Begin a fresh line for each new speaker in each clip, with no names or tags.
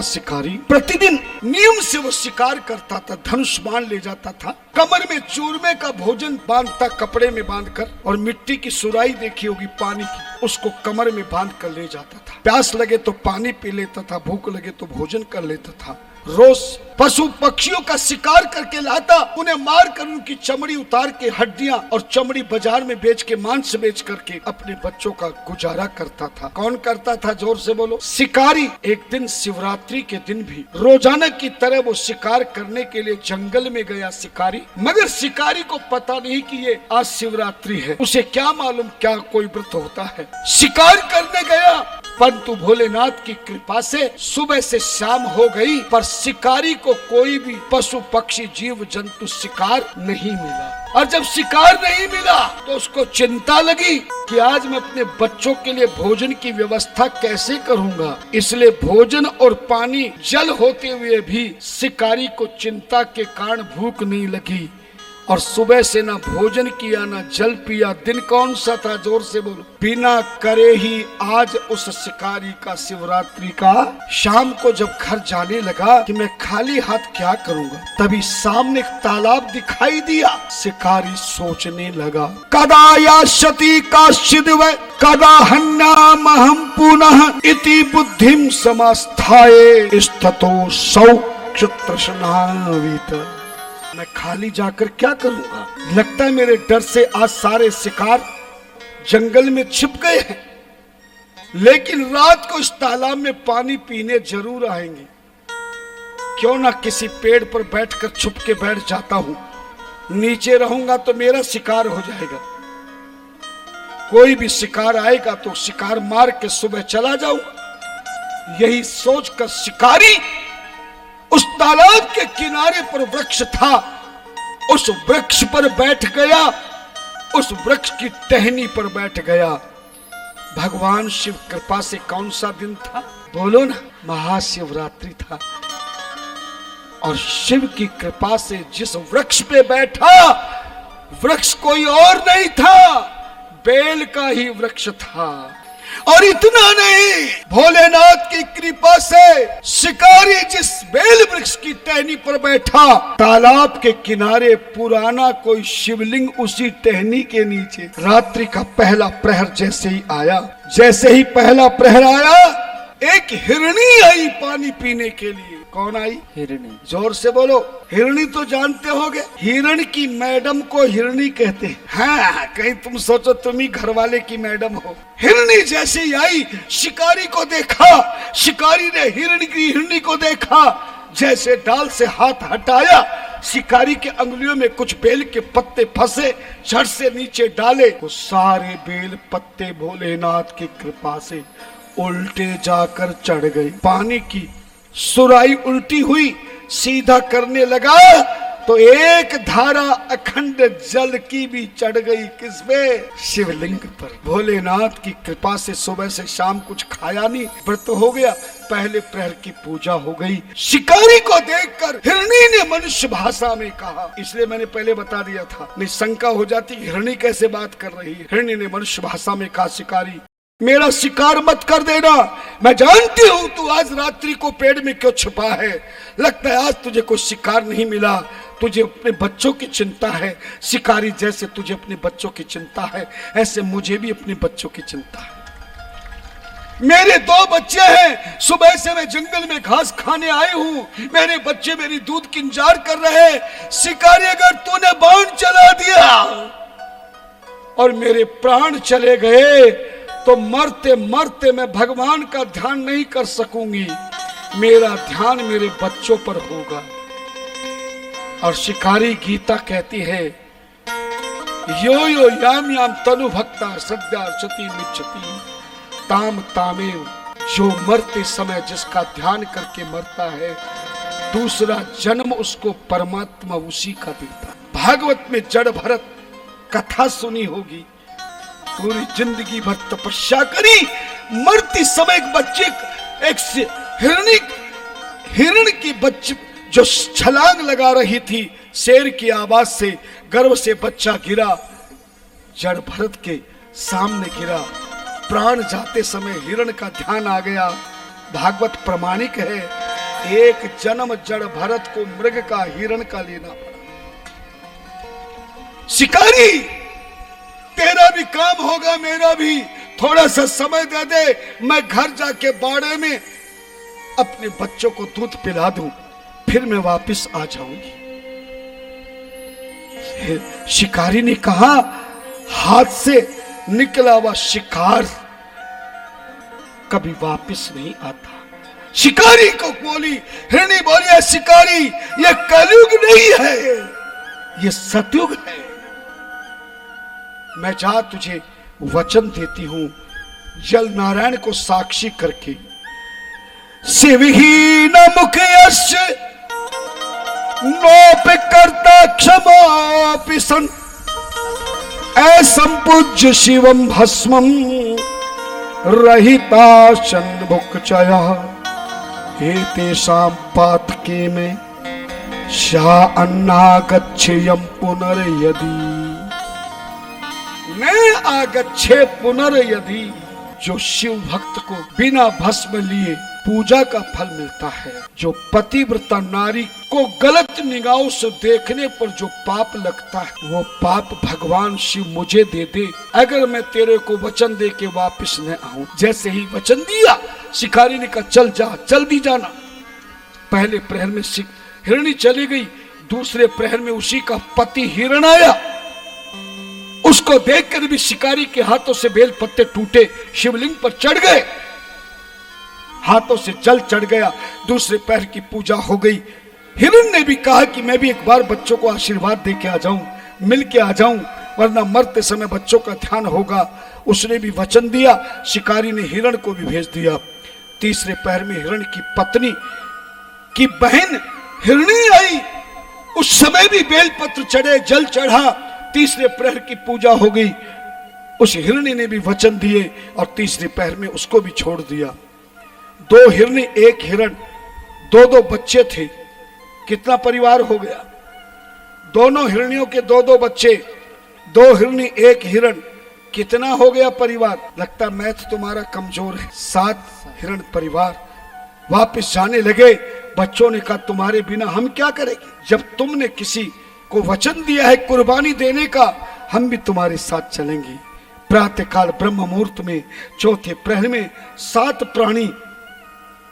शिकारी प्रतिदिन नियम से वो शिकार करता था। धनुष बाण ले जाता था, कमर में चूरमे का भोजन बांधता कपड़े में बांधकर, और मिट्टी की सुराही देखी होगी पानी की, उसको कमर में बांध कर ले जाता था। प्यास लगे तो पानी पी लेता था, भूख लगे तो भोजन कर लेता था। रोज पशु पक्षियों का शिकार करके लाता, उन्हें मार कर उनकी चमड़ी उतार के हड्डियां और चमड़ी बाजार में बेच के, मांस बेच करके अपने बच्चों का गुजारा करता था। कौन करता था? जोर से बोलो। शिकारी। एक दिन शिवरात्रि के दिन भी रोजाना की तरह वो शिकार करने के लिए जंगल में गया शिकारी, मगर शिकारी को पता नहीं कि ये आज शिवरात्रि है। उसे क्या मालूम क्या कोई व्रत होता है। शिकार करने गया, परंतु भोलेनाथ की कृपा से सुबह से शाम हो गई, पर शिकारी को कोई भी पशु पक्षी जीव जंतु शिकार नहीं मिला। और जब शिकार नहीं मिला तो उसको चिंता लगी कि आज मैं अपने बच्चों के लिए भोजन की व्यवस्था कैसे करूंगा। इसलिए भोजन और पानी जल होते हुए भी शिकारी को चिंता के कारण भूख नहीं लगी, और सुबह से ना भोजन किया ना जल पिया। दिन कौन सा था? जोर से बोलो। बिना करे ही आज उस शिकारी का शिवरात्रि का। शाम को जब घर जाने लगा कि मैं खाली हाथ क्या करूंगा, तभी सामने एक तालाब दिखाई दिया। शिकारी सोचने लगा, कदा यास्यति काश्चिद्व कदा हन्यामहं पुनः इति बुद्धिं समास्थाये स्थितो सौक्षत्रशनावीत। मैं खाली जाकर क्या करूंगा? लगता है मेरे डर से आज सारे शिकार जंगल में छिप गए हैं, लेकिन रात को इस तालाब में पानी पीने जरूर आएंगे। क्यों ना किसी पेड़ पर बैठकर छुप के बैठ जाता हूं, नीचे रहूंगा तो मेरा शिकार हो जाएगा। कोई भी शिकार आएगा तो शिकार मार के सुबह चला जाऊंगा। यही सोचकर शिकारी उस तालाब के किनारे पर वृक्ष था, उस वृक्ष पर बैठ गया, उस वृक्ष की टहनी पर बैठ गया। भगवान शिव कृपा से कौन सा दिन था? बोलो ना, महाशिवरात्रि था। और शिव की कृपा से जिस वृक्ष पे बैठा, वृक्ष कोई और नहीं था, बेल का ही वृक्ष था। और इतना नहीं, भोलेनाथ की कृपा से शिकारी जिस बेल वृक्ष की टहनी पर बैठा, तालाब के किनारे पुराना कोई शिवलिंग उसी टहनी के नीचे। रात्रि का पहला प्रहर जैसे ही आया, जैसे ही पहला प्रहर आया, एक हिरणी आई पानी पीने के लिए। कौन आई? हिरणी। जोर से बोलो। हिरणी तो जानते होगे, हिरण की मैडम को हिरणी कहते हैं। हाँ, कहीं तुम सोचो तुम ही घर वाले की मैडम हो। हिरणी जैसे ही आई, शिकारी को देखा, शिकारी ने हिरणी को देखा, जैसे डाल से हाथ हटाया, शिकारी के अंगुलियों में कुछ बेल के पत्ते फंसे, झट से नीचे डाले, वो सारे बेल पत्ते भोलेनाथ की कृपा से उल्टे जाकर चढ़ गई। पानी की सुराही उल्टी हुई, सीधा करने लगा तो एक धारा अखंड जल की भी चढ़ गई। किस पे? शिवलिंग पर। भोलेनाथ की कृपा से सुबह से शाम कुछ खाया नहीं, व्रत हो गया। पहले प्रहर की पूजा हो गई। शिकारी को देखकर हिरणी ने मनुष्य भाषा में कहा, इसलिए मैंने पहले बता दिया था, नहीं शंका हो जाती हिरणी कैसे बात कर रही है। हिरणी ने मनुष्य भाषा में कहा, शिकारी मेरा शिकार मत कर देना, मैं जानती हूँ तू आज रात्रि को पेड़ में क्यों छुपा है। लगता है आज तुझे कोई शिकार नहीं मिला, तुझे अपने बच्चों की चिंता है। शिकारी जैसे तुझे अपने बच्चों की चिंता है, ऐसे मुझे भी अपने बच्चों की चिंता है। मेरे 2 बच्चे हैं, सुबह से मैं जंगल में घास खाने आई हूँ, मेरे बच्चे मेरी दूध की इंतजार कर रहे हैं। शिकारी अगर तूने बाण चला दिया और मेरे प्राण चले गए तो मरते मरते मैं भगवान का ध्यान नहीं कर सकूंगी, मेरा ध्यान मेरे बच्चों पर होगा। और शिकारी गीता कहती है, यो यो याम याम तनु भक्ता सद्या सती मिच्छति ताम तामेव। जो मरते समय जिसका ध्यान करके मरता है, दूसरा जन्म उसको परमात्मा उसी का देता। भागवत में जड़ भरत कथा सुनी होगी, पूरी जिंदगी भर तपस्या करी, मरती समय एक बच्चे, एक हिरण की बच्ची जो छलांग लगा रही थी, शेर की आवाज से गर्भ से बच्चा गिरा, जड़ भरत के सामने गिरा। प्राण जाते समय हिरण का ध्यान आ गया। भागवत प्रमाणिक है। एक जन्म जड़ भरत को मृग का हिरण का लेना पड़ा। शिकारी, तेरा भी काम होगा, मेरा भी, थोड़ा सा समय दे दे, मैं घर जाके बाड़े में अपने बच्चों को दूध पिला दूं, फिर मैं वापस आ जाऊंगी। शिकारी ने कहा, हाथ से निकला हुआ शिकार कभी वापस नहीं आता। शिकारी को बोली, हिरणी बोली, शिकारी, ये कलयुग नहीं है, ये सतयुग है। मैं जा तुझे वचन देती हूं, जल नारायण को साक्षी करके, शिवहीन मुख यश नोप करता क्षमा सन, ऐसंपूज्य शिवम भस्मम रहिता शन्मुख चया, हे तेषां पातके में शा अन्ना गच्छेयम पुनर्यदि मैं आगच्छे पुनर्यदि। जो शिव भक्त को बिना भस्म लिए पूजा का फल मिलता है, जो पतिव्रता नारी को गलत निगाहों से देखने पर जो पाप लगता है, वो पाप भगवान शिव मुझे दे दे, अगर मैं तेरे को वचन दे के वापस न आऊं। जैसे ही वचन दिया, शिकारी ने कहा, चल जा, जल्दी जाना। पहले प्रहर में हिरणी चली गई, दूसरे प्रहर में उसी का पति हिरण आया। उसको देखकर भी शिकारी के हाथों से बेल पत्ते टूटे, शिवलिंग पर चढ़ गए, हाथों से जल चढ़ गया, दूसरे पैर की पूजा हो गई। हिरण ने भी कहा कि मैं भी एक बार बच्चों को आशीर्वाद दे के आ जाऊं, मिल के आ जाऊं, वरना मरते समय बच्चों का ध्यान होगा। उसने भी वचन दिया। शिकारी ने हिरण को भी भेज दिया। तीसरे पैर में हिरण की पत्नी की बहन हिरणी आई, उस समय भी बेलपत्र चढ़े, जल चढ़ा, तीसरे प्रहर की पूजा हो गई। उस हिरणी ने भी वचन दिए और तीसरे पैर में उसको भी छोड़ दिया। दो हिरणी एक हिरण, दो दो बच्चे थे। कितना परिवार हो गया? दोनों हिरणियों के दो दो बच्चे, दो हिरणी एक हिरण, कितना हो गया परिवार? लगता मैथ तुम्हारा कमजोर है। 7 हिरण परिवार। वापस जाने लगे। बच्चों ने कहा, तुम्हारे बिना हम क्या करेंगे? जब तुमने किसी को वचन दिया है कुर्बानी देने का, हम भी तुम्हारे साथ चलेंगे। प्रातःकाल ब्रह्म मुहूर्त में चौथे प्रहर में 7 प्राणी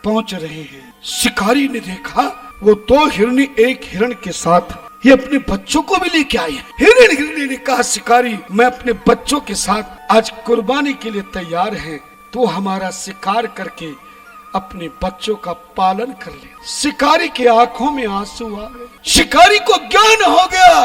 पहुंच रहे हैं। शिकारी ने देखा वो 2 हिरणी एक हिरण के साथ ये अपने बच्चों को भी लेके आए हैं। हिरणी ने कहा, शिकारी, मैं अपने बच्चों के साथ आज कुर्बानी के लिए तैयार है, तो हमारा शिकार करके अपने बच्चों का पालन कर ले। शिकारी की आंखों में आंसू आ गए। शिकारी को ज्ञान हो गया,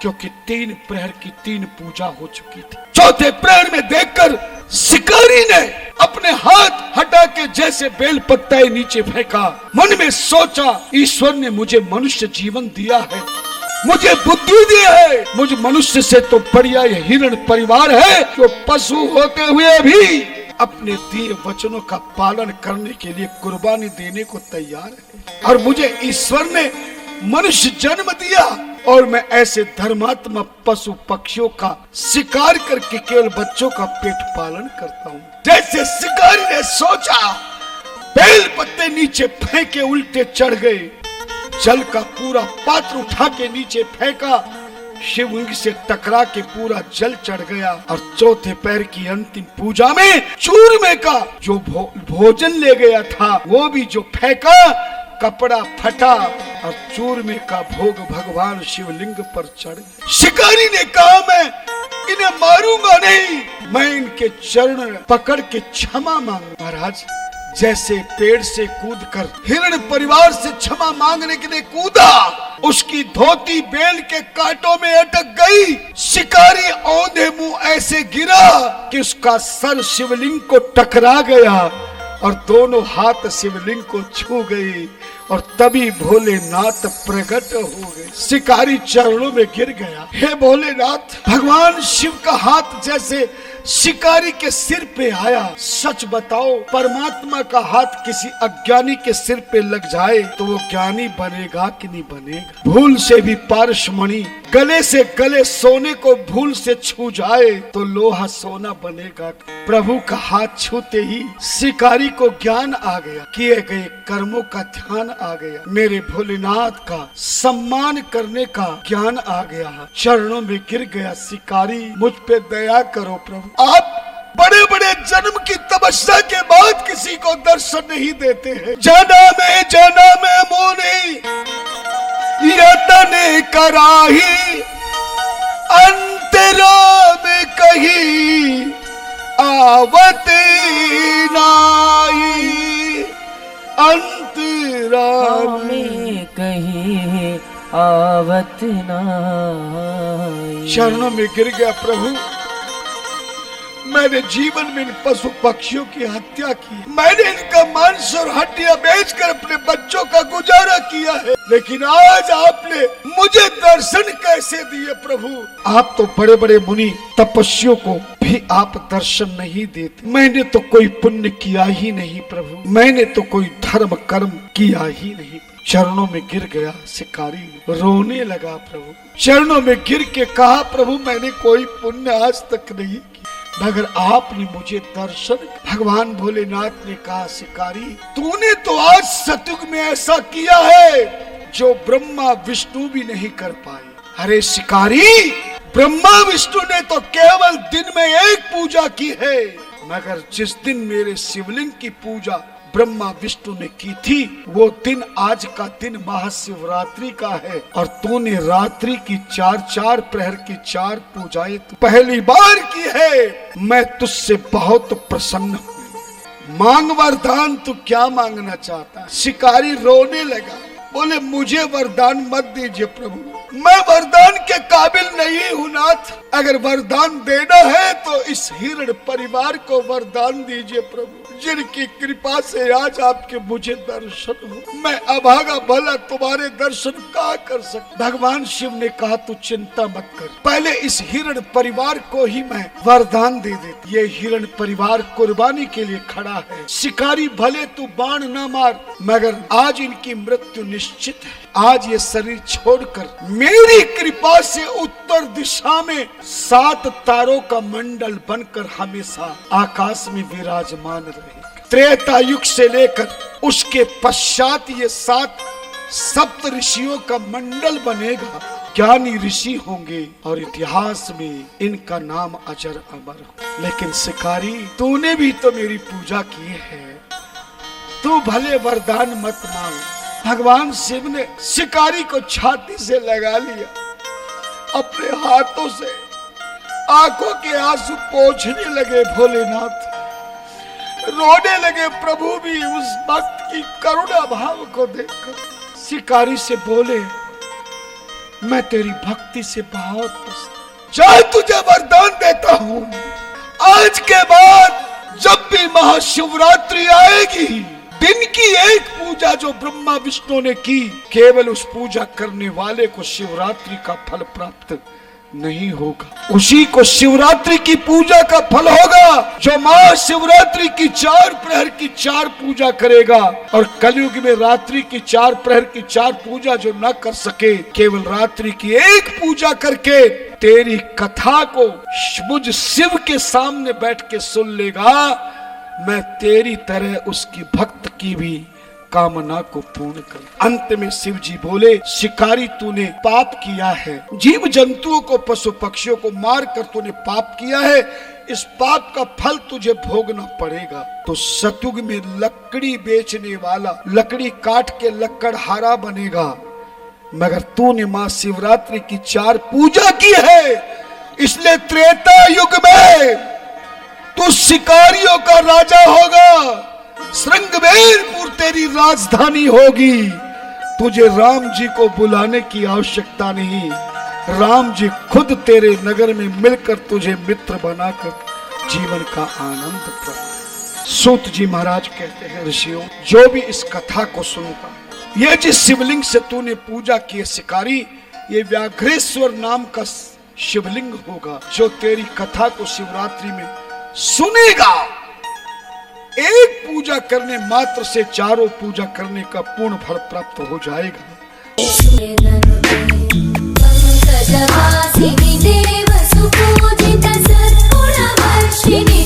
क्योंकि 3 प्रहर की 3 पूजा हो चुकी थी। चौथे प्रहर में देखकर शिकारी ने अपने हाथ हटा के जैसे बेल पत्ता नीचे फेंका। मन में सोचा, ईश्वर ने मुझे मनुष्य जीवन दिया है, मुझे बुद्धि दी है, मुझ मनुष्य से तो बढ़िया ये हिरण परिवार है, जो पशु होते हुए भी अपने दिए वचनों का पालन करने के लिए कुर्बानी देने को तैयार है। और मुझे ईश्वर ने मनुष्य जन्म दिया और मैं ऐसे धर्मात्मा पशु पक्षियों का शिकार करके केवल बच्चों का पेट पालन करता हूँ। जैसे शिकारी ने सोचा, बेल पत्ते नीचे फेंके, उल्टे चढ़ गए। जल का पूरा पात्र उठा के नीचे फेंका, शिवलिंग से टकरा के पूरा जल चढ़ गया। और चौथे पैर की अंतिम पूजा में चूरमे का जो भोजन ले गया था, वो भी जो फेंका, कपड़ा फटा और चूरमे का भोग भगवान शिवलिंग पर चढ़ गया। शिकारी ने कहा, मैं इन्हें मारूंगा नहीं, मैं इनके चरण पकड़ के क्षमा मांगू। महाराज, जैसे पेड़ से कूदकर हिरण परिवार से क्षमा मांगने के लिए कूदा, उसकी धोती बेल के कांटों में अटक गई। शिकारी औंधे मुंह ऐसे गिरा कि उसका सर शिवलिंग को टकरा गया और दोनों हाथ शिवलिंग को छू गई और तभी भोलेनाथ प्रकट हो गए। शिकारी चरणों में गिर गया। हे भोलेनाथ, भगवान शिव का हाथ जैसे शिकारी के सिर पे आया। सच बताओ, परमात्मा का हाथ किसी अज्ञानी के सिर पे लग जाए तो वो ज्ञानी बनेगा कि नहीं बनेगा? भूल से भी पारसमणि गले से गले सोने को भूल से छू जाए तो लोहा सोना बनेगा। प्रभु का हाथ छूते ही शिकारी को ज्ञान आ गया, किए गए कर्मों का ध्यान आ गया, मेरे भोलेनाथ का सम्मान करने का ज्ञान आ गया। चरणों में गिर गया शिकारी, मुझ पे दया करो प्रभु। आप बड़े बड़े जन्म की तपस्या के बाद किसी को दर्शन नहीं देते हैं। जना में मोने यतन कराही, अंतरा में कहीं आवत नाई, अंतरा में
कहीं आवत नाई।
चरणों में गिर गया प्रभु। मैंने जीवन में इन पशु पक्षियों की हत्या की, मैंने इनका मांस और हड्डियां बेचकर अपने बच्चों का गुजारा किया है, लेकिन आज आपने मुझे दर्शन कैसे दिए प्रभु? आप तो बड़े बड़े मुनि तपस्वियों को भी आप दर्शन नहीं देते। मैंने तो कोई पुण्य किया ही नहीं प्रभु, मैंने तो कोई धर्म कर्म किया ही नहीं। चरणों में गिर गया शिकारी, रोने लगा प्रभु। चरणों में गिर के कहा प्रभु मैंने कोई पुण्य आज तक नहीं किया, मगर आपने मुझे दर्शन। भगवान भोलेनाथ ने कहा शिकारी तूने तो आज सतयुग में ऐसा किया है जो ब्रह्मा विष्णु भी नहीं कर पाए। अरे शिकारी, ब्रह्मा विष्णु ने तो केवल दिन में एक पूजा की है, मगर जिस दिन मेरे शिवलिंग की पूजा ब्रह्मा विष्णु ने की थी वो दिन आज का दिन महाशिवरात्रि का है, और तूने रात्रि की 4 प्रहर की 4 पूजाएं पहली बार की है। मैं तुझसे बहुत प्रसन्न हूँ, मांग वरदान। तू क्या मांगना चाहता? शिकारी रोने लगा, बोले मुझे वरदान मत दीजिए प्रभु, मैं वरदान के काबिल नहीं हूँ नाथ। अगर वरदान देना है तो इस हिरण परिवार को वरदान दीजिए प्रभु, जिनकी कृपा से आज आपके मुझे दर्शन हो। मैं अभागा भला तुम्हारे दर्शन कहाँ कर सकता? भगवान शिव ने कहा तू चिंता मत कर, पहले इस हिरण परिवार को ही मैं वरदान दे देती। ये हिरण परिवार कुर्बानी के लिए खड़ा है। शिकारी भले तू बाण न मार, मगर आज इनकी मृत्यु निश्चित है। आज ये शरीर छोड़कर मेरी कृपा से उत्तर दिशा में 7 तारों का मंडल बनकर हमेशा आकाश में विराजमान रहेगा। त्रेता युग से लेकर उसके पश्चात ये 7 सप्त ऋषियों का मंडल बनेगा। ज्ञानी ऋषि होंगे और इतिहास में इनका नाम अजर अमर हो। लेकिन शिकारी तूने भी तो मेरी पूजा की है, तू भले वरदान मत मांग। भगवान शिव ने शिकारी को छाती से लगा लिया, अपने हाथों से आंखों के आंसू पोंछने लगे। भोलेनाथ रोने लगे। प्रभु भी उस भक्त की करुणा भाव को देखकर शिकारी से बोले मैं तेरी भक्ति से बहुत प्रसन्न, चाहे तुझे वरदान देता हूँ, आज के बाद जब भी महाशिवरात्रि आएगी, दिन की एक पूजा जो ब्रह्मा विष्णु ने की, केवल उस पूजा करने वाले को शिवरात्रि का फल प्राप्त नहीं होगा, उसी को शिवरात्रि की पूजा का फल होगा जो महाशिवरात्रि की 4 प्रहर की 4 पूजा करेगा। और कलयुग में रात्रि की 4 प्रहर की 4 पूजा जो न कर सके, केवल रात्रि की एक पूजा करके तेरी कथा को मुझ शिव के सामने बैठ के सुन लेगा, मैं तेरी तरह उसकी भक्त की भी कामना को पूर्ण कर। अंत में शिव जी बोले शिकारी तूने पाप किया है, जीव जंतुओं को पशु पक्षियों को मार कर तूने पाप किया है, इस पाप का फल तुझे भोगना पड़ेगा। तो सतयुग में लकड़ी बेचने वाला लकड़ी काट के लकड़हारा बनेगा, मगर तूने मां शिवरात्रि की 4 पूजा की है, इसलिए त्रेता युग में तू शिकारियों का राजा होगा। श्रृंगवेरपुर तेरी राजधानी होगी। तुझे राम जी को बुलाने की आवश्यकता नहीं, राम जी खुद तेरे नगर में मिलकर तुझे मित्र बनाकर जीवन का आनंद प्राप्त। सूत जी महाराज कहते हैं ऋषियों, जो भी इस कथा को सुनता, ये जिस शिवलिंग से तूने पूजा की शिकारी, ये व्याघ्रेश्वर नाम का शिवलिंग होगा जो तेरी कथा को शिवरात्रि में सुनेगा। एक पूजा करने मात्र से 4 पूजा करने का पूर्ण फल प्राप्त हो जाएगा।
देव सुपूजित सर्वगुणवर्षिणि